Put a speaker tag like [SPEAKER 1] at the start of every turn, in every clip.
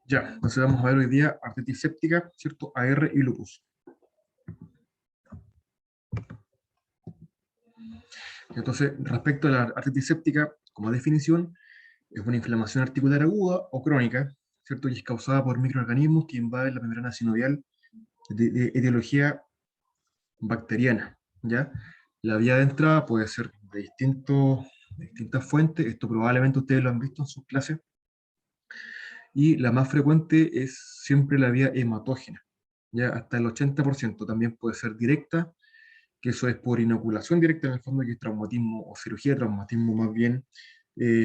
[SPEAKER 1] Ya, entonces vamos a ver hoy día artritis séptica, ¿cierto? AR y lupus. Entonces, respecto a la artritis séptica, como definición, es una inflamación articular aguda o crónica, ¿cierto? Y es causada por microorganismos que invaden la membrana sinovial de etiología bacteriana, ¿ya? La vía de entrada puede ser de distintas fuentes, esto probablemente ustedes lo han visto en sus clases, y la más frecuente es siempre la vía hematógena, ya hasta el 80%. También puede ser directa, que eso es por inoculación directa en el fondo, que es traumatismo o cirugía de traumatismo más bien,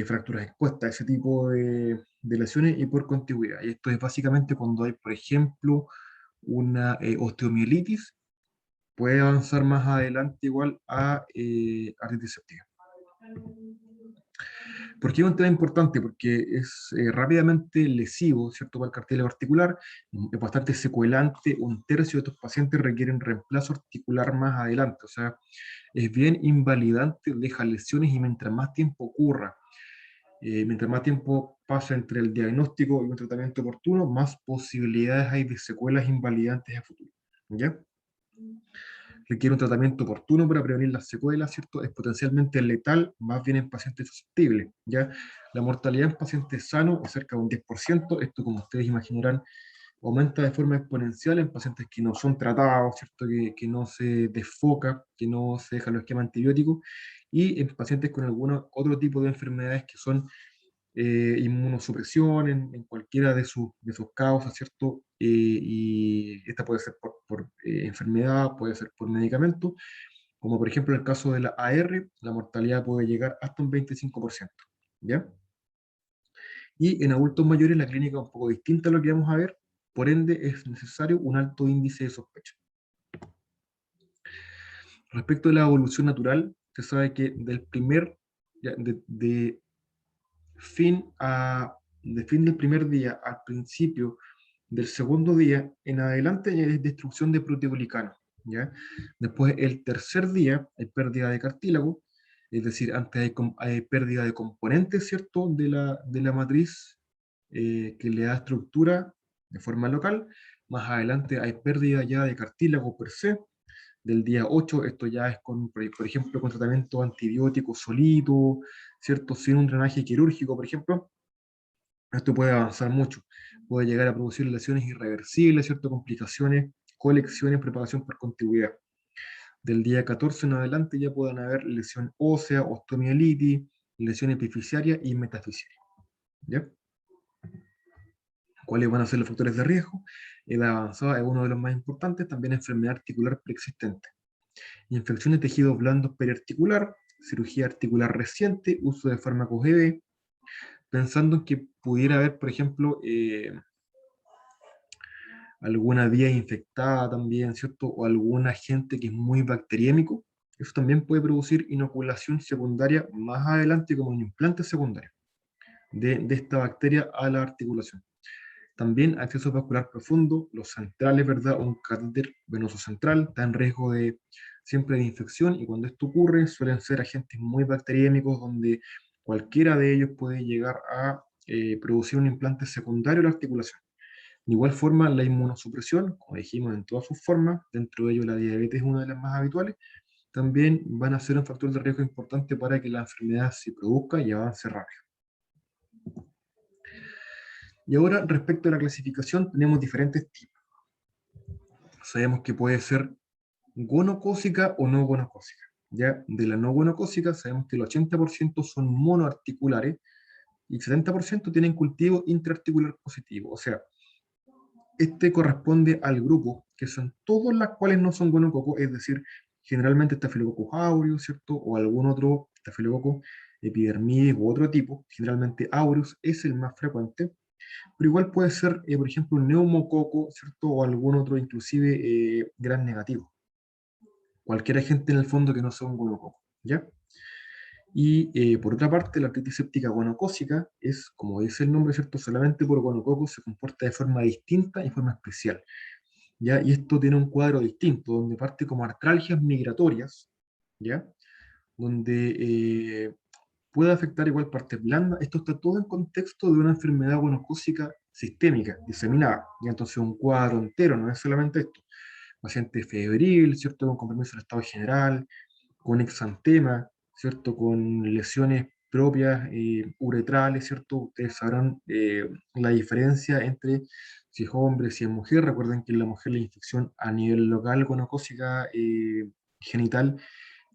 [SPEAKER 1] fracturas expuestas, ese tipo de lesiones, y por contigüidad. Y esto es básicamente cuando hay, por ejemplo, una osteomielitis, puede avanzar más adelante igual a artritis séptica. ¿Por qué es un tema importante? Porque es rápidamente lesivo, ¿cierto?, para el cartílago articular, es bastante secuelante. Un tercio de estos pacientes requieren reemplazo articular más adelante, o sea, es bien invalidante, deja lesiones, y mientras más tiempo ocurra, mientras más tiempo pasa entre el diagnóstico y un tratamiento oportuno, más posibilidades hay de secuelas invalidantes a futuro, ¿ya? Requiere un tratamiento oportuno para prevenir las secuelas, ¿cierto? Es potencialmente letal, más bien en pacientes susceptibles, ¿ya? La mortalidad en pacientes sanos es cerca de un 10%. Esto, como ustedes imaginarán, aumenta de forma exponencial en pacientes que no son tratados, ¿cierto? Que no se desfoca, que no se deja los esquemas antibióticos, y en pacientes con algún otro tipo de enfermedades que son inmunosupresión en cualquiera de sus causas, ¿cierto? Y esta puede ser por enfermedad, puede ser por medicamento, como por ejemplo en el caso de la AR, la mortalidad puede llegar hasta un 25%, ¿ya? Y en adultos mayores la clínica es un poco distinta a lo que vamos a ver, por ende es necesario un alto índice de sospecha. Respecto de la evolución natural, se sabe que del primer, ya, fin, de fin del primer día al principio del segundo día en adelante ya es destrucción de proteoglicanos, ¿ya? Después, el tercer día, hay pérdida de cartílago, es decir, antes hay pérdida de componentes, ¿cierto?, de la matriz, que le da estructura de forma local. Más adelante hay pérdida ya de cartílago per se. Del día 8, esto ya es con, por ejemplo, con tratamiento antibiótico solito, ¿cierto?, sin un drenaje quirúrgico, por ejemplo. Esto puede avanzar mucho, puede llegar a producir lesiones irreversibles, ¿cierto?, complicaciones, colecciones, propagación por contigüidad. Del día 14 en adelante ya pueden haber lesión ósea, osteomielitis, lesión epifisiaria y metafisiaria, ¿ya? ¿Cuáles van a ser los factores de riesgo? Edad avanzada es uno de los más importantes, también enfermedad articular preexistente. Infección de tejidos blandos periarticular, cirugía articular reciente, uso de fármacos ED, pensando en que pudiera haber, por ejemplo, alguna vía infectada también, ¿cierto? O algún agente que es muy bacteriémico. Eso también puede producir inoculación secundaria más adelante como un implante secundario de esta bacteria a la articulación. También acceso vascular profundo, los centrales, ¿verdad? Un catéter venoso central está en riesgo de siempre de infección, y cuando esto ocurre suelen ser agentes muy bacteriémicos donde cualquiera de ellos puede llegar a producir un implante secundario a la articulación. De igual forma, la inmunosupresión, como dijimos, en todas sus formas, dentro de ello la diabetes es una de las más habituales, también van a ser un factor de riesgo importante para que la enfermedad se produzca y avance rápido. Y ahora, respecto a la clasificación, tenemos diferentes tipos. Sabemos que puede ser gonocócica o no gonocócica. Ya de la no gonocócica sabemos que el 80% son monoarticulares y el 70% tienen cultivo intraarticular positivo. O sea, este corresponde al grupo, que son todas las cuales no son gonococos, es decir, generalmente Staphylococcus aureus, ¿cierto? O algún otro Staphylococcus epidermidis u otro tipo, generalmente aureus es el más frecuente, pero igual puede ser, por ejemplo, un neumococo, ¿cierto? O algún otro, inclusive gran negativo. Cualquier agente en el fondo que no sea un gonococo, ¿ya? Y por otra parte, la artritis séptica gonocócica es, como dice el nombre, ¿cierto? Solamente por gonococo se comporta de forma distinta y forma especial, ¿ya? Y esto tiene un cuadro distinto, donde parte como artralgias migratorias, ¿ya? Donde puede afectar igual partes blandas. Esto está todo en contexto de una enfermedad gonocócica sistémica, diseminada. Y entonces un cuadro entero, no es solamente esto. Paciente febril, ¿cierto? Con compromiso del estado general, con exantema, ¿cierto? Con lesiones propias uretrales, ¿cierto? Ustedes sabrán la diferencia entre si es hombre, si es mujer. Recuerden que en la mujer la infección a nivel local gonocócica genital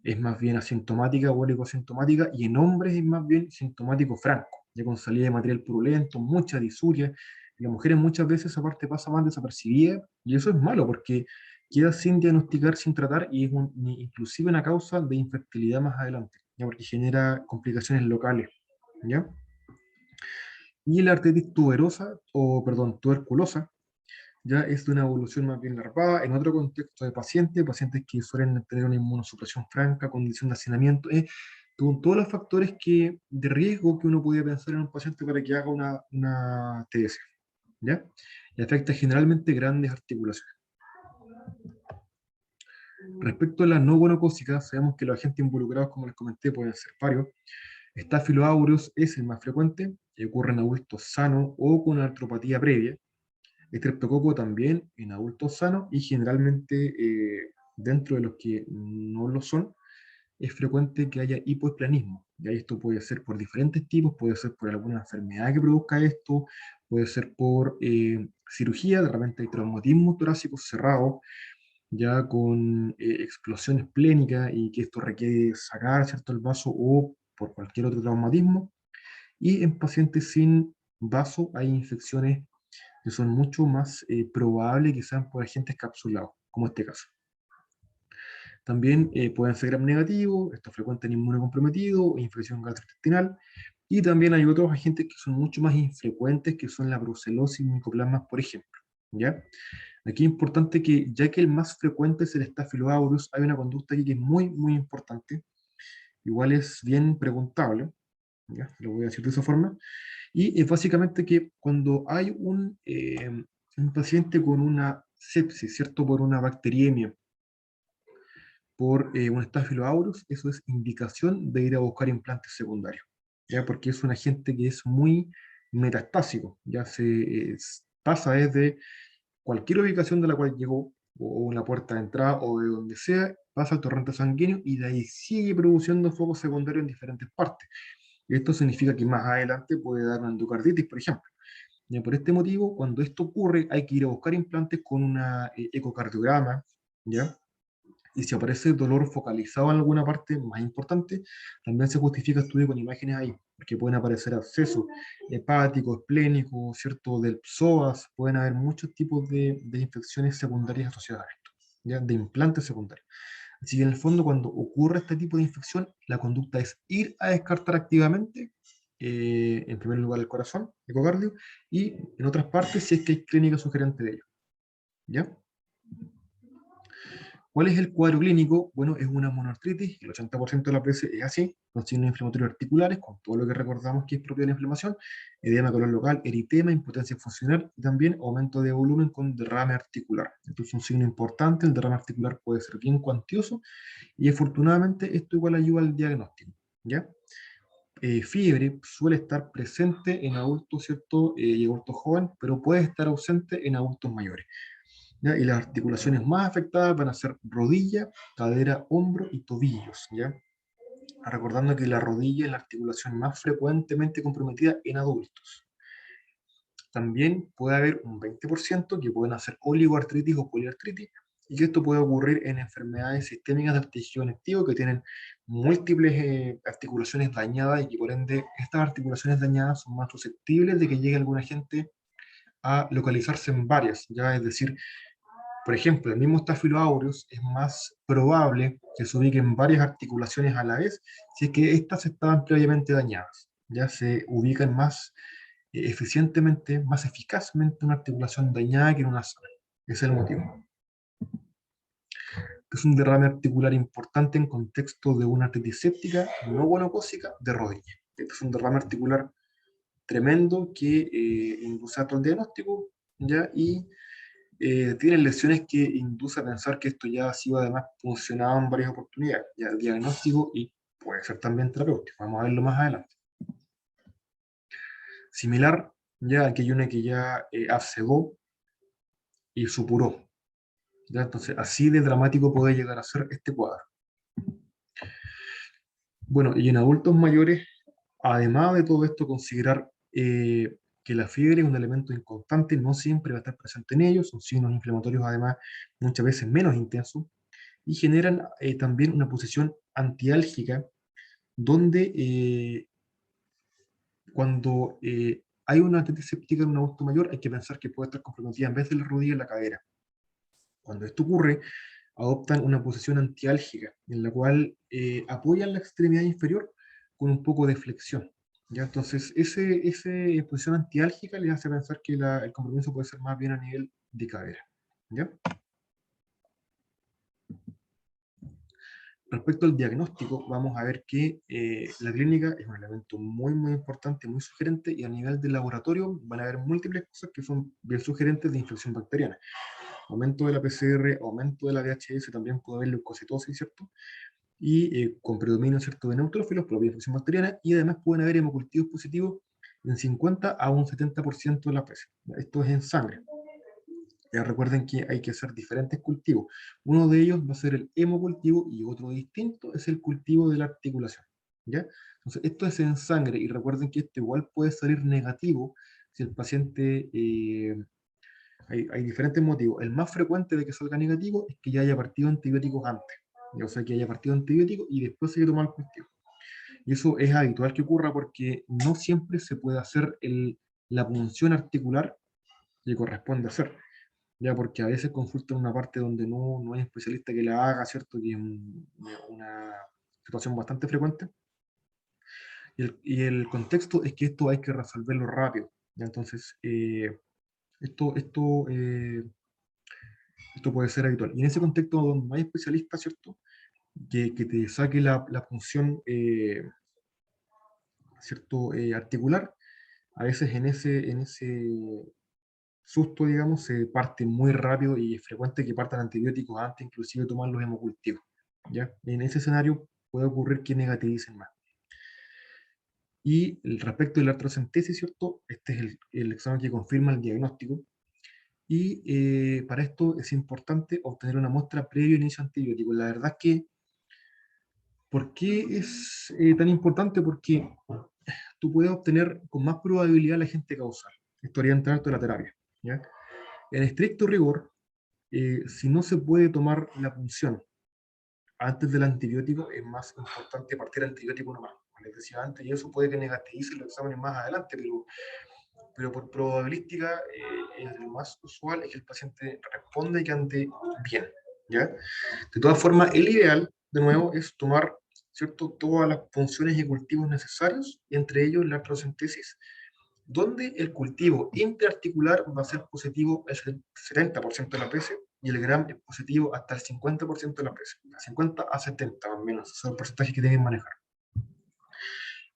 [SPEAKER 1] es más bien asintomática o oligosintomática, y en hombres es más bien sintomático franco, ya con salida de material purulento, mucha disuria. En las mujeres muchas veces esa parte pasa más desapercibida, y eso es malo porque queda sin diagnosticar, sin tratar, y es inclusive una causa de infertilidad más adelante, ¿ya? Porque genera complicaciones locales, ¿ya? Y la artritis tuberosa, o perdón, tuberculosa, ya es de una evolución más bien larvada, en otro contexto de pacientes que suelen tener una inmunosupresión franca, condición de hacinamiento, con todos los factores de riesgo que uno podría pensar en un paciente para que haga una TS, ¿ya? Y afecta generalmente grandes articulaciones. Respecto a las no gonocócicas, sabemos que los agentes involucrados, como les comenté, pueden ser varios. Staphylo aureus es el más frecuente, que ocurre en adultos sanos o con artropatía previa. Estreptococo también en adultos sanos, y generalmente dentro de los que no lo son, es frecuente que haya hipoesplanismo. Y esto puede ser por diferentes tipos, puede ser por alguna enfermedad que produzca esto, puede ser por cirugía, de repente hay traumatismos torácicos cerrados, ya con explosiones plénicas y que esto requiere sacar, ¿cierto?, el vaso, o por cualquier otro traumatismo. Y en pacientes sin vaso hay infecciones que son mucho más probables que sean por agentes capsulados, como este caso. También pueden ser gram negativos, esto es frecuente en inmunocomprometido, infección gastrointestinal, y también hay otros agentes que son mucho más infrecuentes, que son la brucelosis y micoplasmas, por ejemplo, ¿ya? Aquí es importante que, ya que el más frecuente es el Staphylo aureus, hay una conducta aquí que es muy, muy importante, igual es bien preguntable, ¿ya? Lo voy a decir de esa forma, y es básicamente que cuando hay un paciente con una sepsis, ¿cierto? Por una bacteriemia, por un Staphylo aureus, eso es indicación de ir a buscar implantes secundarios, ¿ya? Porque es un agente que es muy metastásico, ya pasa desde cualquier ubicación de la cual llegó, o la puerta de entrada, o de donde sea, pasa al torrente sanguíneo y de ahí sigue produciendo focos secundarios en diferentes partes. Y esto significa que más adelante puede dar una endocarditis, por ejemplo. Ya, por este motivo, cuando esto ocurre, hay que ir a buscar implantes con una ecocardiograma, ¿ya? Y si aparece dolor focalizado en alguna parte más importante, también se justifica estudio con imágenes ahí, porque pueden aparecer abscesos hepáticos, esplénicos, ¿cierto? Del psoas, pueden haber muchos tipos de infecciones secundarias asociadas a esto, ¿ya? De implantes secundarios. Así que en el fondo, cuando ocurre este tipo de infección, la conducta es ir a descartar activamente, en primer lugar el corazón, ecocardio, y en otras partes si es que hay clínica sugerente de ello, ¿ya? ¿Cuál es el cuadro clínico? Bueno, es una monoartritis, el 80% de las veces es así, con signos inflamatorios articulares, con todo lo que recordamos que es propio de la inflamación, edema color local, eritema, impotencia funcional, y también aumento de volumen con derrame articular. Esto es un signo importante, el derrame articular puede ser bien cuantioso, y afortunadamente esto igual ayuda al diagnóstico, ¿ya? Fiebre suele estar presente en adultos, ¿cierto? Y adultos jóvenes, pero puede estar ausente en adultos mayores, ¿ya? Y las articulaciones más afectadas van a ser rodilla, cadera, hombro y tobillos, ¿ya? Recordando que la rodilla es la articulación más frecuentemente comprometida en adultos. También puede haber un 20% que pueden hacer oligoartritis o poliartritis, y que esto puede ocurrir en enfermedades sistémicas del tejido conectivo que tienen múltiples articulaciones dañadas, y que por ende estas articulaciones dañadas son más susceptibles de que llegue alguna gente a localizarse en varias, ¿ya? Es decir, por ejemplo, el mismo Staphylo aureus es más probable que se ubiquen varias articulaciones a la vez si es que estas estaban previamente dañadas. Ya se ubican más eficientemente, más eficazmente una articulación dañada que en una sola. Ese es el motivo. Es un derrame articular importante en contexto de una artritis séptica no gonocócica de rodilla. Este es un derrame articular tremendo que induce a todo el diagnóstico, ¿ya? Y tienen lesiones que inducen a pensar que esto ya ha sido además funcionado en varias oportunidades, ya diagnóstico y puede ser también terapéutico. Vamos a verlo más adelante. Similar Ya aquí hay una que ya abscedó y supuró. ¿Ya? Entonces, así de dramático puede llegar a ser este cuadro. Bueno, y en adultos mayores, además de todo esto, considerar que la fiebre es un elemento inconstante, no siempre va a estar presente en ellos, son signos inflamatorios además muchas veces menos intensos, y generan también una posición antiálgica, donde cuando hay una artritis séptica en un adulto mayor, hay que pensar que puede estar comprometida en vez de la rodilla, en la cadera. Cuando esto ocurre, adoptan una posición antiálgica, en la cual apoyan la extremidad inferior con un poco de flexión. ¿Ya? Entonces, esa posición antiálgica les hace pensar que el compromiso puede ser más bien a nivel de cadera. ¿Ya? Respecto al diagnóstico, vamos a ver que la clínica es un elemento muy, muy importante, muy sugerente, y a nivel de laboratorio van a haber múltiples cosas que son bien sugerentes de infección bacteriana. Aumento de la PCR, aumento de la VHS, también puede haber leucocitosis, ¿cierto? Y con predominio, ¿cierto?, de neutrófilos, propia infección bacteriana, y además pueden haber hemocultivos positivos en 50 a un 70% de las veces. Esto es en sangre. Ya recuerden que hay que hacer diferentes cultivos. Uno de ellos va a ser el hemocultivo y otro distinto es el cultivo de la articulación. ¿Ya? Entonces, esto es en sangre y recuerden que esto igual puede salir negativo si el paciente... hay diferentes motivos. El más frecuente de que salga negativo es que ya haya partido antibióticos antes. O sea, que haya partido antibióticos y después se haya tomado el cultivo. Y eso es habitual que ocurra porque no siempre se puede hacer la punción articular que corresponde hacer, ya porque a veces consultan una parte donde no hay especialista que la haga, ¿cierto? Que es una situación bastante frecuente. Y el contexto es que esto hay que resolverlo rápido, ¿ya? Entonces, esto, esto, eh, esto puede ser habitual. Y en ese contexto donde no hay especialista, ¿cierto? Que te saque la función, ¿cierto? Articular, a veces en ese susto, digamos, se parte muy rápido y es frecuente que partan antibióticos antes, inclusive tomar los hemocultivos. ¿Ya? En ese escenario puede ocurrir que negativicen más. Y respecto de la artrocentesis, ¿cierto? Este es el examen que confirma el diagnóstico. Y para esto es importante obtener una muestra previo al inicio antibiótico. La verdad es que, ¿por qué es tan importante? Porque tú puedes obtener con más probabilidad el agente causal. Esto haría entrar toda la terapia. ¿Ya? En estricto rigor, si no se puede tomar la punción antes del antibiótico, es más importante partir antibiótico nomás, como les decía antes, y eso puede que negativice los exámenes más adelante, pero por probabilística, lo más usual es que el paciente responda y que ande bien, ¿ya? De todas formas, el ideal, de nuevo, es tomar, ¿cierto?, todas las funciones y cultivos necesarios, y entre ellos la artrocentesis, donde el cultivo interarticular va a ser positivo el 70% de las veces y el gram es positivo hasta el 50% de las veces. 50 a 70 más o menos, es el porcentaje que deben manejar.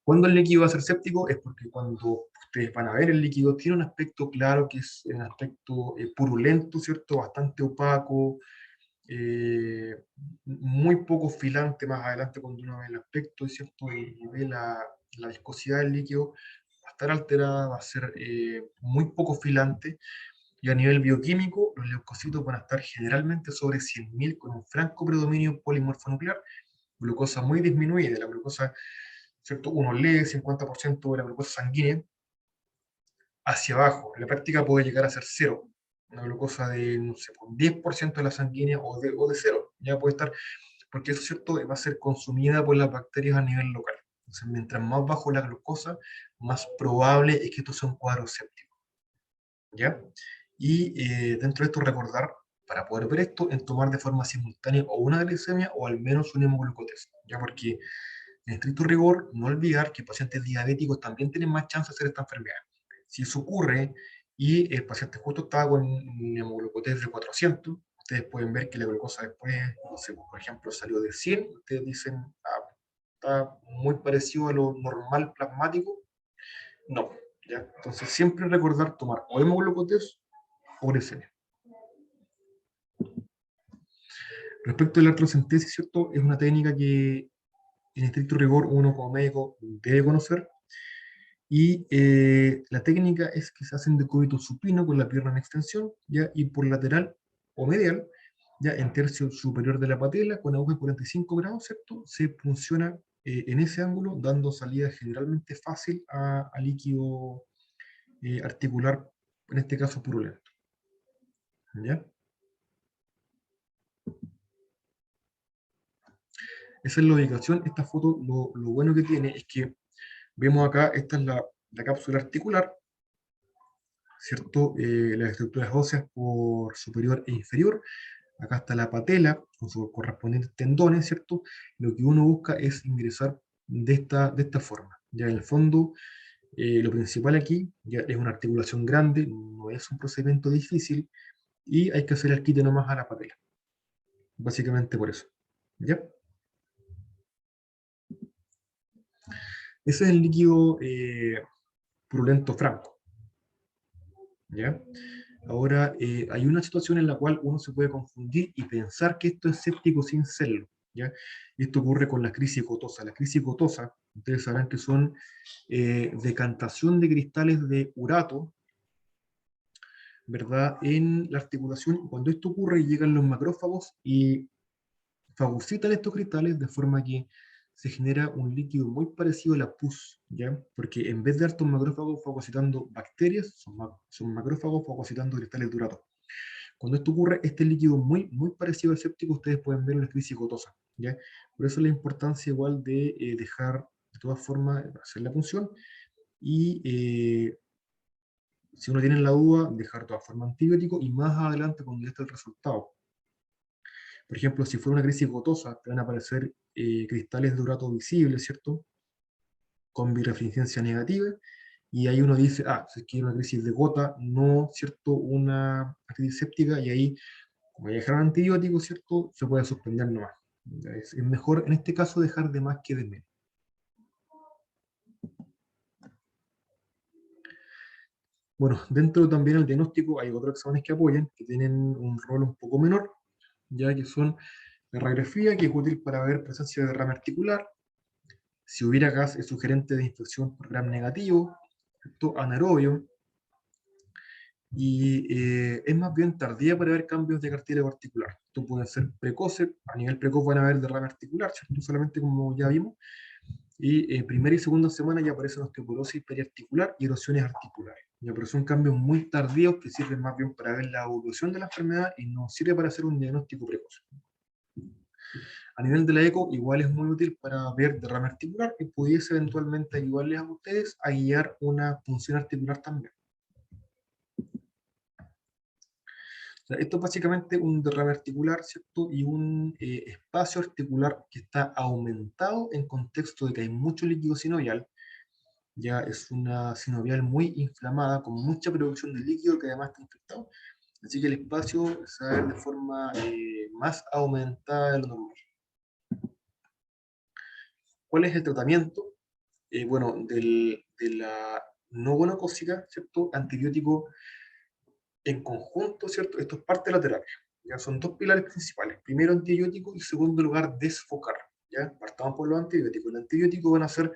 [SPEAKER 1] Cuando el líquido va a ser séptico es porque cuando ustedes van a ver el líquido tiene un aspecto claro que es un aspecto purulento, ¿cierto? Bastante opaco, eh, muy poco filante más adelante cuando uno ve el aspecto, ¿cierto? Y ve la viscosidad del líquido, va a estar alterada, va a ser muy poco filante, y a nivel bioquímico los leucocitos van a estar generalmente sobre 100.000 con un franco predominio polimorfonuclear, glucosa muy disminuida, la glucosa, ¿cierto? Uno lee 50% de la glucosa sanguínea hacia abajo, en la práctica puede llegar a ser cero, una glucosa de, no sé, un 10% de la sanguínea o de cero, ya puede estar, porque eso, ¿cierto?, va a ser consumida por las bacterias a nivel local. Entonces, mientras más bajo la glucosa, más probable es que esto sea un cuadro séptico, ¿ya? Y dentro de esto recordar, para poder ver esto, en tomar de forma simultánea o una glicemia o al menos un hemoglucotés, ¿ya? Porque en estricto rigor, no olvidar que pacientes diabéticos también tienen más chance de hacer esta enfermedad. Si eso ocurre y el paciente justo estaba con un hemoglucotés de 400, ustedes pueden ver que la glucosa después, no sé, por ejemplo, salió de 100, ustedes dicen, ah, está muy parecido a lo normal plasmático. No, ¿ya? Entonces siempre recordar tomar o hemoglucotés o glicemia. Respecto a la artrocentesis, ¿cierto? Es una técnica que en estricto rigor uno como médico debe conocer, Y la técnica es que se hacen decúbito supino con la pierna en extensión, ¿ya? Y por lateral o medial, ya en tercio superior de la patela, con aguja de 45 grados, ¿cierto? Se funciona en ese ángulo, dando salida generalmente fácil a líquido articular, en este caso purulento. ¿Ya? Esa es la ubicación. Esta foto, lo bueno que tiene es que vemos acá, esta es la cápsula articular, ¿cierto? Las estructuras óseas por superior e inferior. Acá está la patela con sus correspondientes tendones, ¿cierto? Lo que uno busca es ingresar de esta forma. Ya en el fondo, lo principal aquí ya es una articulación grande, no es un procedimiento difícil y hay que hacer el quite nomás a la patela. Básicamente por eso. ¿Ya? Ese es el líquido purulento franco. ¿Ya? Ahora, hay una situación en la cual uno se puede confundir y pensar que esto es séptico sin serlo, ¿ya? Y esto ocurre con la crisis gotosa. La crisis gotosa, ustedes sabrán que son decantación de cristales de urato, ¿verdad? En la articulación. Cuando esto ocurre, llegan los macrófagos y fagocitan estos cristales de forma que se genera un líquido muy parecido a la pus, ¿ya? Porque en vez de estos macrófagos fagocitando bacterias, son macrófagos fagocitando cristales de urato. Cuando esto ocurre, este líquido muy parecido al séptico, ustedes pueden ver en la crisis gotosa, ¿ya? Por eso la importancia igual de dejar, de todas formas, hacer la punción y si uno tiene la duda, dejar de todas formas antibiótico y más adelante cuando ya está el resultado. Por ejemplo, si fuera una crisis gotosa, te van a aparecer cristales de urato visibles, ¿cierto? Con birefringencia negativa, y ahí uno dice, ah, si es que hay una crisis de gota, no, ¿cierto? Una crisis séptica, y ahí como ya dejaron antibióticos, ¿cierto? Se puede suspender nomás. Es mejor en este caso dejar de más que de menos. Bueno, dentro también del diagnóstico hay otros exámenes que apoyan, que tienen un rol un poco menor, ya que son la radiografía, que es útil para ver presencia de derrame articular, si hubiera gas es sugerente de infección por gram negativo, ¿cierto? Anaerobio, y es más bien tardía para ver cambios de cartílago articular. Esto puede ser precoce, a nivel precoz van a haber derrame articular, ¿cierto? Solamente como ya vimos, y primera y segunda semana ya aparecen osteoporosis periarticular y erosiones articulares. Ya, pero son cambios muy tardíos que sirven más bien para ver la evolución de la enfermedad y no sirve para hacer un diagnóstico precoz. A nivel de la eco, igual es muy útil para ver derrame articular y pudiese eventualmente ayudarles a ustedes a guiar una punción articular también. O sea, esto es básicamente un derrame articular, ¿cierto? Y un espacio articular que está aumentado en contexto de que hay mucho líquido sinovial. Ya es una sinovial muy inflamada, con mucha producción de líquido que además está infectado. Así que el espacio se va a ver de forma más aumentada de lo normal. ¿Cuál es el tratamiento? Bueno, de la no gonocócica, ¿cierto? Antibiótico en conjunto, ¿cierto? Esto es parte de la terapia. Ya son dos pilares principales. Primero, antibiótico y segundo lugar, desfocar. ¿Ya? Partamos por los antibióticos. El antibiótico van a ser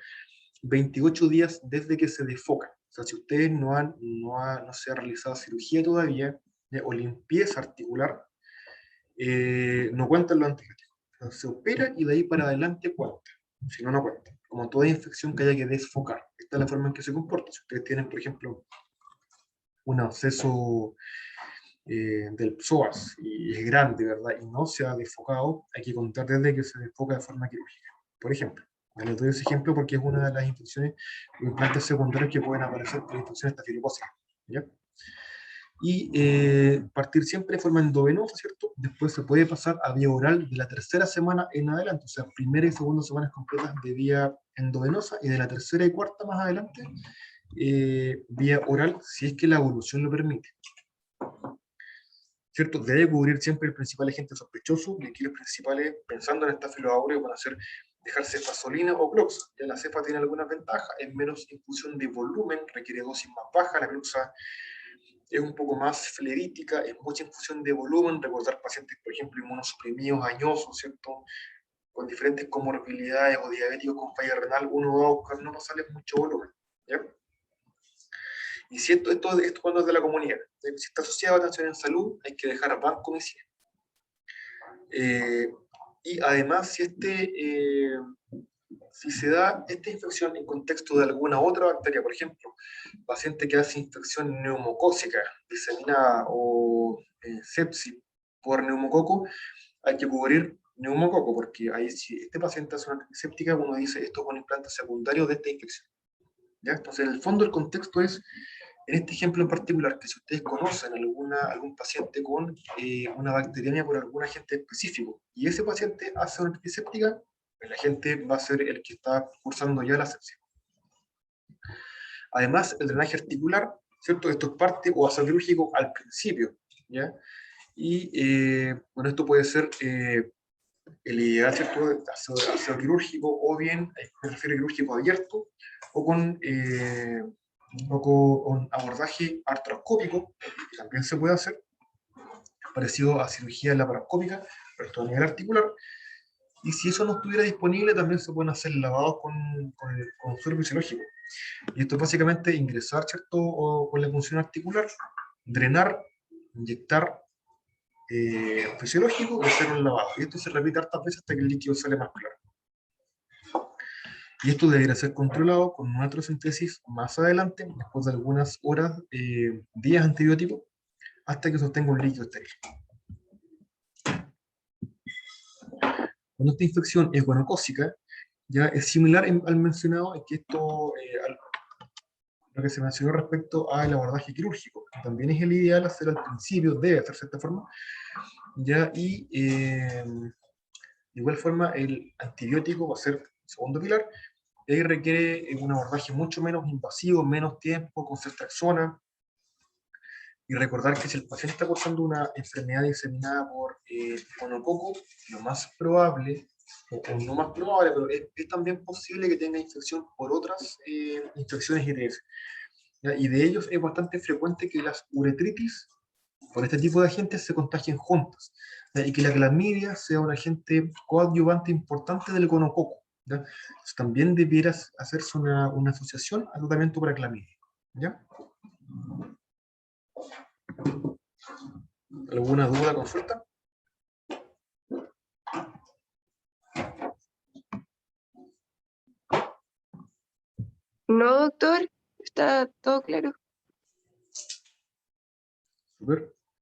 [SPEAKER 1] 28 días desde que se desfoca. O sea, si ustedes no se ha realizado cirugía todavía, ¿ya? O limpieza articular, no cuentan los antibióticos. O sea, se opera y de ahí para adelante cuenta. Si no, no cuenta. Como toda infección que haya que desfocar. Esta es la forma en que se comporta. Si ustedes tienen, por ejemplo, un absceso del psoas y es grande, ¿verdad? Y no se ha desfocado, hay que contar desde que se desfoca de forma quirúrgica. Por ejemplo, les doy ese ejemplo porque es una de las infecciones o implantes secundarios que pueden aparecer por infección estafilocócica, ¿ya? Y partir siempre de forma endovenosa, ¿cierto? Después se puede pasar a vía oral de la tercera semana en adelante, o sea, primera y segunda semanas completas de vía endovenosa y de la tercera y cuarta más adelante, vía oral, si es que la evolución lo permite. ¿Cierto? Debe cubrir siempre el principal agente sospechoso, y aquí los principales, pensando en estafilos aureus, van a ser dejar cefazolina o cloxa. Ya la cefa tiene algunas ventajas, es menos infusión de volumen, requiere dosis más baja, la cloxa es un poco más flerítica, es mucha infusión de volumen, recordar pacientes, por ejemplo, inmunosuprimidos, añosos, ¿cierto? Con diferentes comorbilidades o diabéticos con falla renal, uno va a buscar no pasarles mucho volumen. ¿ya? Y si esto cuando es de la comunidad, si está asociado a atención en salud, hay que dejar banco MICIE. Y además, si se da esta infección en contexto de alguna otra bacteria, por ejemplo, paciente que hace infección neumocócica diseminada o sepsis por neumococo, hay que cubrir neumococo, porque ahí si este paciente hace una séptica, uno dice esto es un implante secundario de esta infección. ¿Ya? Entonces, en el fondo, el contexto es, en este ejemplo en particular, que si ustedes conocen algún paciente con una bacteriemia por algún agente específico, y ese paciente hace una antiséptica, el agente va a ser el que está cursando ya la sepsis. Además, el drenaje articular, ¿cierto? Esto es parte o aseo quirúrgico al principio, ¿ya? Y bueno, esto puede ser el ideal, ¿cierto? Aseo quirúrgico, o bien, me refiero a quirúrgico abierto, o con abordaje artroscópico, que también se puede hacer, parecido a cirugía laparoscópica, pero esto a nivel articular. Y si eso no estuviera disponible, también se pueden hacer lavados con suero fisiológico. Y esto es básicamente ingresar, ¿cierto? O con la función articular, drenar, inyectar fisiológico y hacer un lavado. Y esto se repite hartas veces hasta que el líquido sale más claro. Y esto debería ser controlado con una retrocentesis más adelante, después de algunas horas, días antibióticos, hasta que se obtenga un líquido estéril. Cuando esta infección es guanocócica, ya es similar al mencionado, es que esto, lo que se mencionó respecto al abordaje quirúrgico, que también es el ideal hacer al principio, debe hacerse de esta forma, ya, y de igual forma el antibiótico va a ser el segundo pilar, y ahí requiere un abordaje mucho menos invasivo, menos tiempo, con ceftriaxona, y recordar que si el paciente está cursando una enfermedad diseminada por monococo, lo más probable, o no más probable, pero es también posible que tenga infección por otras infecciones ITS. ¿Ya? Y de ellos es bastante frecuente que las uretritis por este tipo de agentes se contagien juntas, ¿ya? Y que la clamidia sea un agente coadyuvante importante del gonococo. ¿Ya? Entonces, también debieras hacerse una asociación al tratamiento para clamidia. ¿Ya? ¿Alguna duda, consulta?
[SPEAKER 2] No, doctor, está todo claro.
[SPEAKER 1] Super.